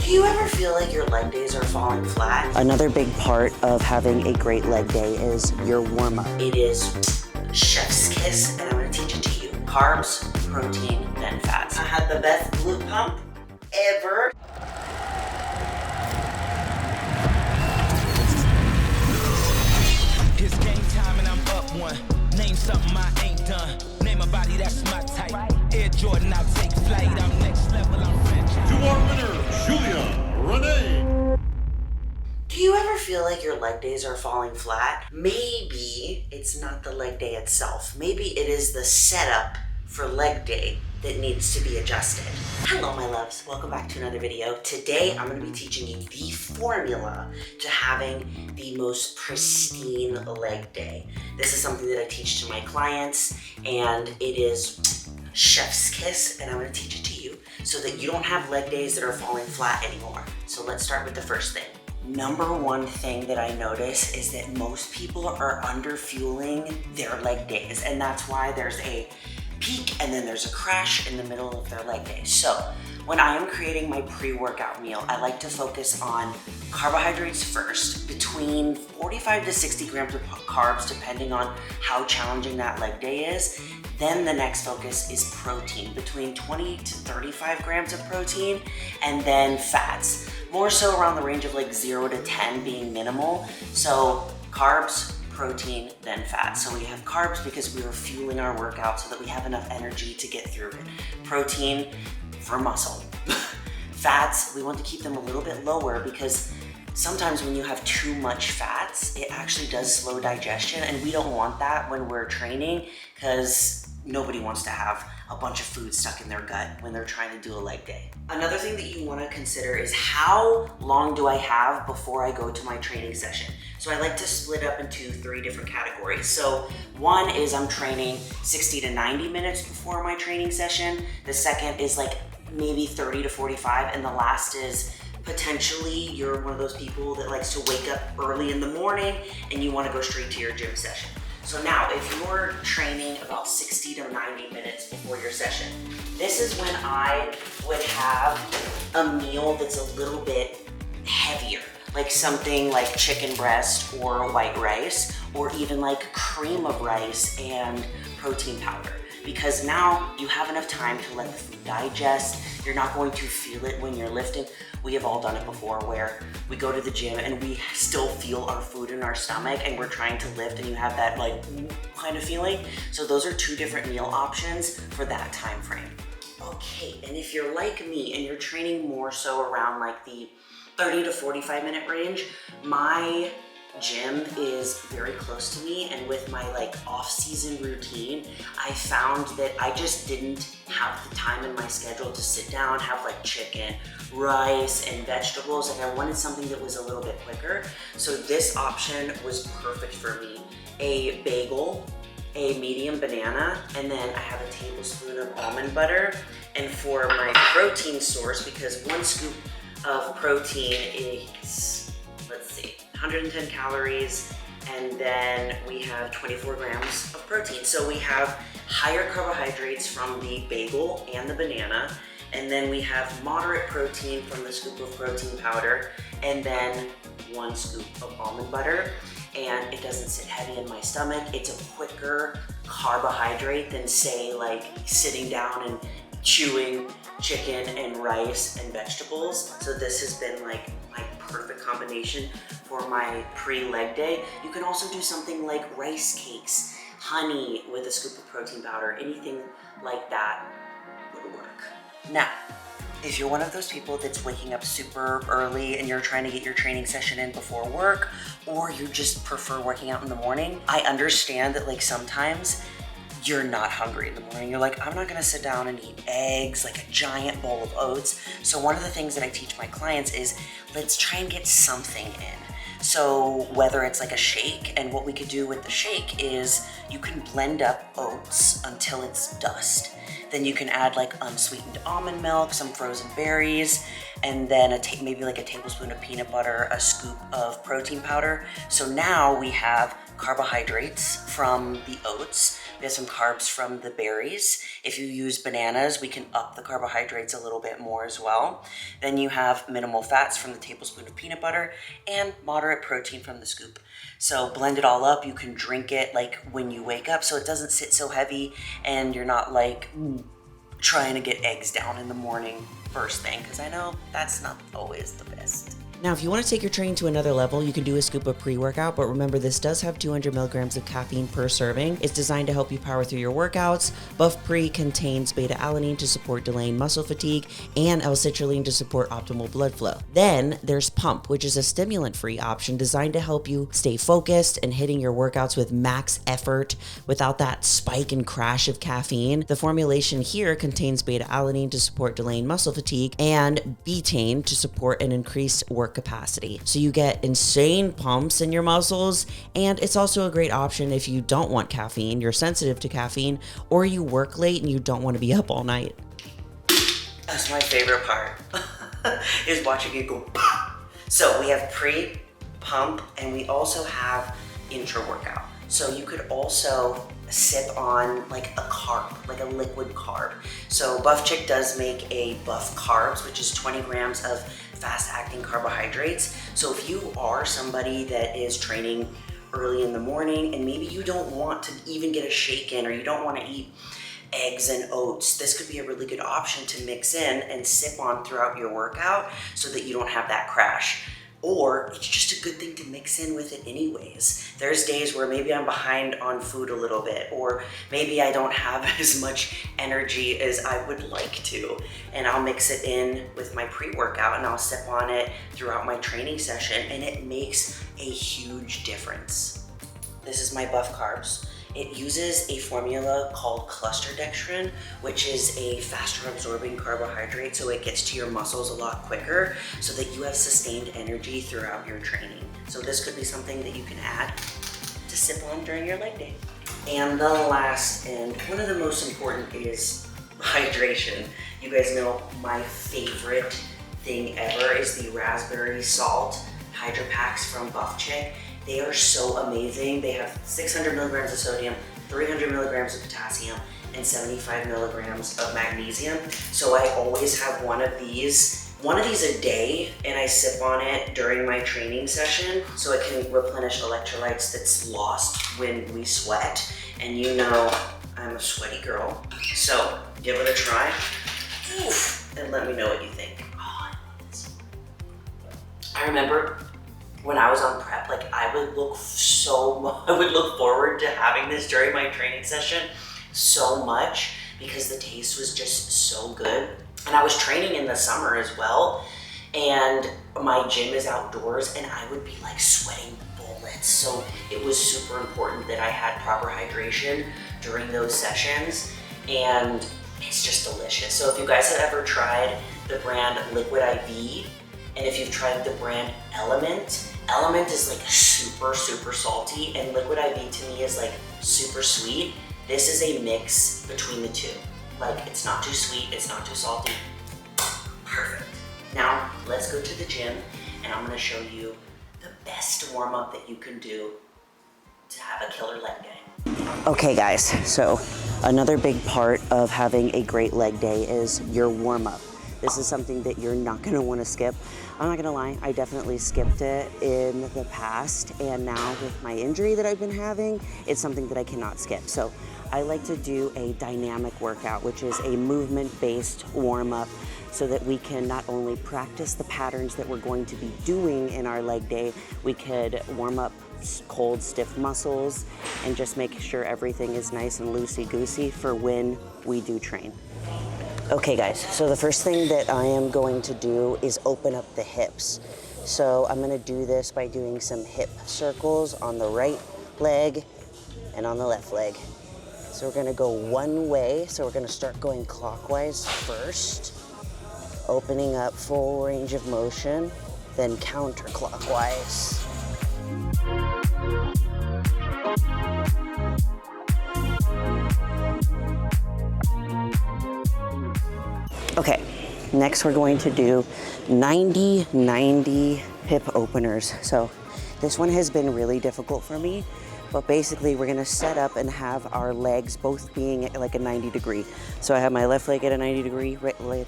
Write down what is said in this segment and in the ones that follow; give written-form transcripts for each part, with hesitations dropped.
Do you ever feel like your leg days are falling flat? Another big part of having a great leg day is your warm-up. It is chef's kiss, and I'm gonna teach it to you. Carbs, protein, then fats. I had the best glute pump ever. It's game time and I'm up one. Name something I ain't done. Name a body that's my type. Air Jordan, I'll take flight. I'm next level, I'm franchise. To our winner, Julia Rene. Do you ever feel like your leg days are falling flat? Maybe it's not the leg day itself. Maybe it is the setup for leg day that needs to be adjusted. Hello, my loves. Welcome back to another video. Today, I'm gonna be teaching you the formula to having the most pristine leg day. This is something that I teach to my clients, and it is chef's kiss, and I'm gonna teach it to you so that you don't have leg days that are falling flat anymore. So let's start with the first thing. Number one thing that I notice is that most people are under-fueling their leg days, and that's why there's a peak and then there's a crash in the middle of their leg day. So when I am creating my pre-workout meal, I like to focus on carbohydrates first, between 45 to 60 grams of carbs, depending on how challenging that leg day is. Then the next focus is protein, between 20 to 35 grams of protein, and then fats, more so around the range of like 0 to 10 being minimal. So carbs, protein, then fat. So we have carbs because we are fueling our workout so that we have enough energy to get through it. Protein for muscle. Fats, we want to keep them a little bit lower because sometimes when you have too much fats, it actually does slow digestion, and we don't want that when we're training because nobody wants to have a bunch of food stuck in their gut when they're trying to do a leg day. Another thing that you want to consider is how long do I have before I go to my training session? So I like to split up into 3 different categories. So one is I'm training 60 to 90 minutes before my training session. The second is like maybe 30 to 45. And the last is potentially you're one of those people that likes to wake up early in the morning and you want to go straight to your gym session. So now, if you're training about 60 to 90 minutes before your session, this is when I would have a meal that's a little bit heavier, like something like chicken breast or white rice, or even like cream of rice and protein powder. Because now you have enough time to let the food digest. You're not going to feel it when you're lifting. We have all done it before where we go to the gym and we still feel our food in our stomach and we're trying to lift and you have that like kind of feeling. So those are 2 different meal options for that time frame. Okay, and if you're like me and you're training more so around like the 30 to 45 minute range, my gym is very close to me, and with my like off-season routine, I found that I just didn't have the time in my schedule to sit down, have like chicken, rice, and vegetables, and I wanted something that was a little bit quicker. So this option was perfect for me. A bagel, a medium banana, and then I have a tablespoon of almond butter. And for my protein source, because 1 scoop of protein is, let's see, 110 calories, and then we have 24 grams of protein. So we have higher carbohydrates from the bagel and the banana, and then we have moderate protein from the scoop of protein powder, and then 1 scoop of almond butter. And it doesn't sit heavy in my stomach. It's a quicker carbohydrate than say like sitting down and chewing chicken and rice and vegetables. So this has been like my perfect combination for my pre-leg day. You can also do something like rice cakes, honey with a scoop of protein powder, anything like that would work. Now, if you're one of those people that's waking up super early and you're trying to get your training session in before work, or you just prefer working out in the morning, I understand that like sometimes you're not hungry in the morning. You're like, I'm not gonna sit down and eat eggs, like a giant bowl of oats. So one of the things that I teach my clients is let's try and get something in. So whether it's like a shake, and what we could do with the shake is you can blend up oats until it's dust. Then you can add like unsweetened almond milk, some frozen berries, and then maybe like a tablespoon of peanut butter, a scoop of protein powder. So now we have carbohydrates from the oats. We have some carbs from the berries. If you use bananas, we can up the carbohydrates a little bit more as well. Then you have minimal fats from the tablespoon of peanut butter and moderate protein from the scoop. So blend it all up. You can drink it like when you wake up so it doesn't sit so heavy and you're not like trying to get eggs down in the morning first thing, because I know that's not always the best. Now, if you want to take your training to another level, you can do a scoop of pre-workout, but remember this does have 200 milligrams of caffeine per serving. It's designed to help you power through your workouts. Buff Pre contains beta-alanine to support delaying muscle fatigue and L-citrulline to support optimal blood flow. Then there's Pump, which is a stimulant-free option designed to help you stay focused and hitting your workouts with max effort without that spike and crash of caffeine. The formulation here contains beta-alanine to support delaying muscle fatigue and betaine to support an increased work capacity. So you get insane pumps in your muscles, and it's also a great option if you don't want caffeine, you're sensitive to caffeine, or you work late and you don't want to be up all night. That's my favorite part, is watching it go pop. So we have pre, pump, and we also have intra-workout. So you could also sip on like a carb, like a liquid carb. So Buff Chick does make a Buff Carbs, which is 20 grams of fast-acting carbohydrates. So if you are somebody that is training early in the morning and maybe you don't want to even get a shake in, or you don't want to eat eggs and oats, this could be a really good option to mix in and sip on throughout your workout so that you don't have that crash. Or it's just a good thing to mix in with it anyways. There's days where maybe I'm behind on food a little bit, or maybe I don't have as much energy as I would like to, and I'll mix it in with my pre-workout and I'll sip on it throughout my training session, and it makes a huge difference. This is my Buff Carbs. It uses a formula called cluster dextrin, which is a faster absorbing carbohydrate, so it gets to your muscles a lot quicker so that you have sustained energy throughout your training. So this could be something that you can add to sip on during your leg day. And the last, and one of the most important, is hydration. You guys know my favorite thing ever is the raspberry salt hydro packs from Buff Chick. They are so amazing. They have 600 milligrams of sodium, 300 milligrams of potassium, and 75 milligrams of magnesium. So I always have one of these a day, and I sip on it during my training session so it can replenish electrolytes that's lost when we sweat. And you know, I'm a sweaty girl. So give it a try. Oof, and let me know what you think. Oh, I remember when I was on prep, like I would look forward to having this during my training session so much because the taste was just so good. And I was training in the summer as well, and my gym is outdoors, and I would be like sweating bullets. So it was super important that I had proper hydration during those sessions, and it's just delicious. So if you guys have ever tried the brand Liquid IV, and if you've tried the brand Element is like super, super salty, and Liquid IV to me is like super sweet. This is a mix between the two. Like, it's not too sweet, it's not too salty. Perfect. Now, let's go to the gym, and I'm gonna show you the best warm-up that you can do to have a killer leg day. Okay guys, so another big part of having a great leg day is your warm-up. This is something that you're not gonna wanna skip. I'm not gonna lie, I definitely skipped it in the past, and now with my injury that I've been having, it's something that I cannot skip. So I like to do a dynamic workout, which is a movement-based warm-up, so that we can not only practice the patterns that we're going to be doing in our leg day, we could warm up cold, stiff muscles and just make sure everything is nice and loosey-goosey for when we do train. Okay guys, so the first thing that I am going to do is open up the hips. So I'm gonna do this by doing some hip circles on the right leg and on the left leg. So we're gonna go one way, so we're gonna start going clockwise first, opening up full range of motion, then counterclockwise. Okay, next we're going to do 90-90 hip openers. So this one has been really difficult for me But basically we're gonna set up and have our legs both being at like a 90 degree. So I have my left leg at a 90 degree, right leg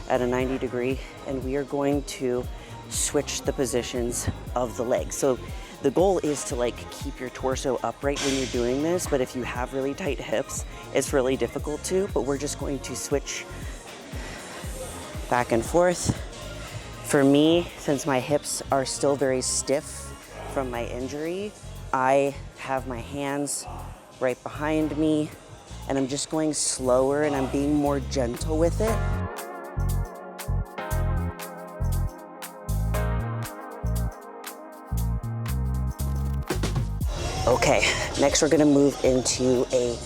at a 90 degree, and we are going to switch the positions of the legs. So the goal is to like keep your torso upright when you're doing this, but if you have really tight hips, it's really difficult to, but we're just going to switch back and forth. For me, since my hips are still very stiff from my injury, I have my hands right behind me and I'm just going slower and I'm being more gentle with it. Okay, next we're gonna move into a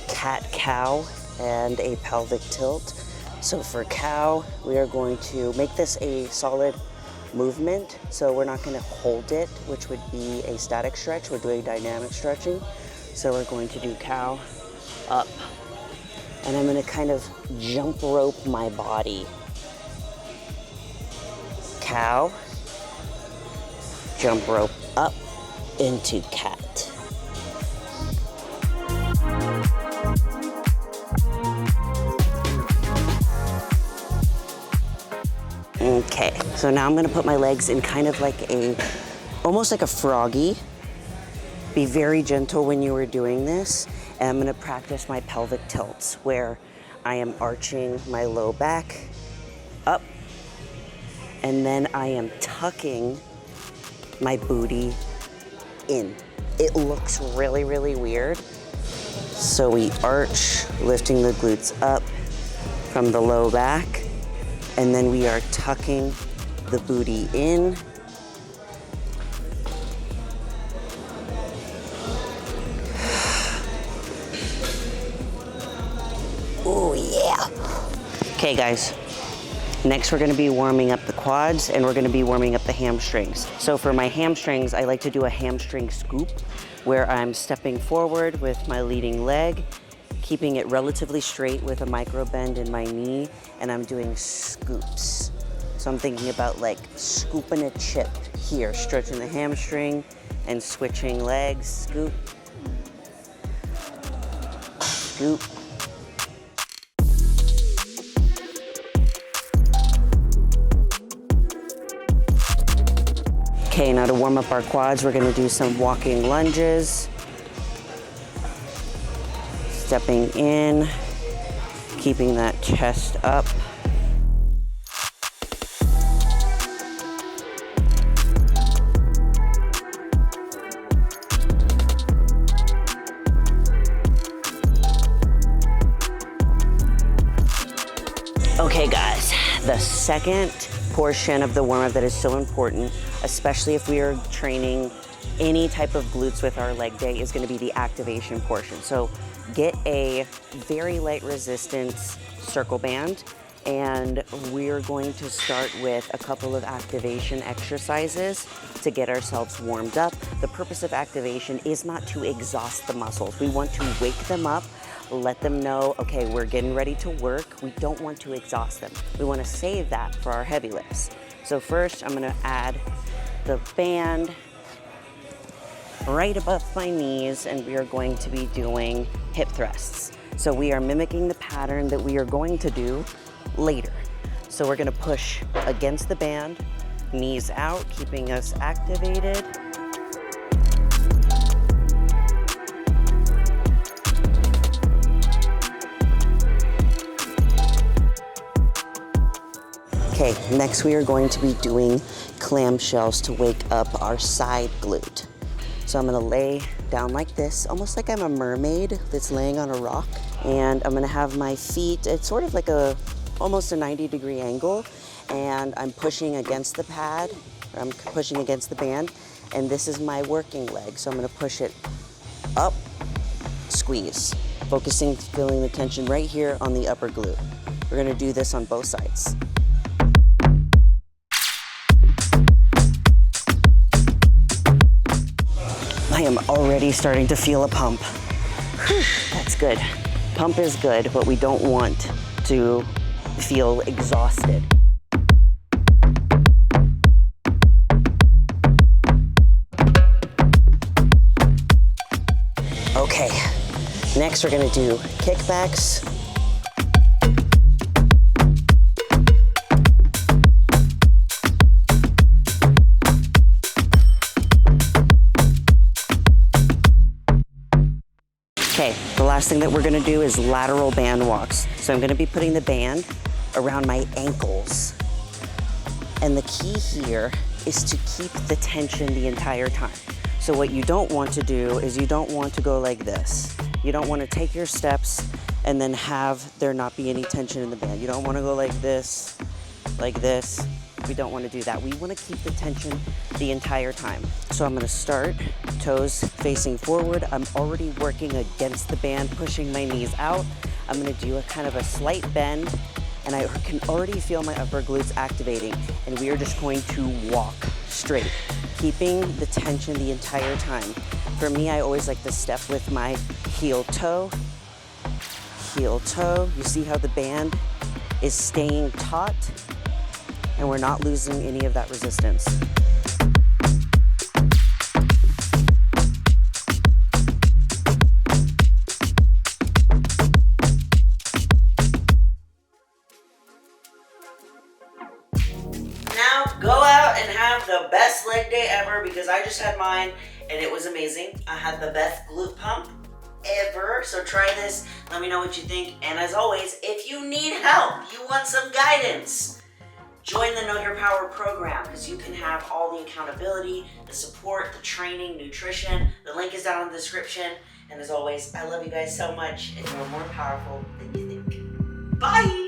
cat-cow and a pelvic tilt. So for cow, we are going to make this a solid movement. So we're not gonna hold it, which would be a static stretch. We're doing dynamic stretching. So we're going to do cow, up, and I'm gonna kind of jump rope my body. Cow, jump rope up into cat. Okay, so now I'm gonna put my legs in kind of like almost like a froggy. Be very gentle when you are doing this. And I'm gonna practice my pelvic tilts where I am arching my low back up, and then I am tucking my booty in. It looks really, really weird. So we arch, lifting the glutes up from the low back, and then we are tucking the booty in. Oh yeah. Okay guys, next we're gonna be warming up the quads and we're gonna be warming up the hamstrings. So for my hamstrings, I like to do a hamstring scoop where I'm stepping forward with my leading leg, keeping it relatively straight with a micro bend in my knee, and I'm doing scoops. So I'm thinking about like scooping a chip here, stretching the hamstring and switching legs, scoop, scoop. Okay, now to warm up our quads, we're gonna do some walking lunges. Stepping in, keeping that chest up. Okay guys, the second portion of the warm-up that is so important, especially if we are training any type of glutes with our leg day, is gonna be the activation portion. So get a very light resistance circle band, and we're going to start with a couple of activation exercises to get ourselves warmed up. The purpose of activation is not to exhaust the muscles. We want to wake them up, let them know, okay, we're getting ready to work. We don't want to exhaust them. We want to save that for our heavy lifts. So first, I'm gonna add the band right above my knees, and we are going to be doing hip thrusts. So we are mimicking the pattern that we are going to do later. So we're gonna push against the band, knees out, keeping us activated. Okay, next we are going to be doing clamshells to wake up our side glute. So I'm gonna lay down like this, almost like I'm a mermaid that's laying on a rock. And I'm gonna have my feet, it's sort of like almost a 90-degree angle. And I'm pushing against the pad, I'm pushing against the band. And this is my working leg. So I'm gonna push it up, squeeze. Focusing, feeling the tension right here on the upper glute. We're gonna do this on both sides. I am already starting to feel a pump. Whew, that's good. Pump is good, but we don't want to feel exhausted. Next, we're gonna do kickbacks. Okay, the last thing that we're gonna do is lateral band walks. So I'm gonna be putting the band around my ankles. And the key here is to keep the tension the entire time. So what you don't want to do is you don't want to go like this. You don't want to take your steps and then have there not be any tension in the band. You don't want to go like this, like this. We don't want to do that. We want to keep the tension the entire time. So I'm going to start toes facing forward. I'm already working against the band, pushing my knees out. I'm going to do a kind of a slight bend, and I can already feel my upper glutes activating, and we are just going to walk straight, keeping the tension the entire time. For me, I always like to step with my heel toe. You see how the band is staying taut, and we're not losing any of that resistance. Now go out and have the best leg day ever, because I just had mine and it was amazing. I had the best glute pump ever. So try this, let me know what you think. And as always, if you need help, you want some guidance, join the Know Your Power program, because you can have all the accountability, the support, the training, nutrition. The link is down in the description. And as always, I love you guys so much, and you're more powerful than you think. Bye!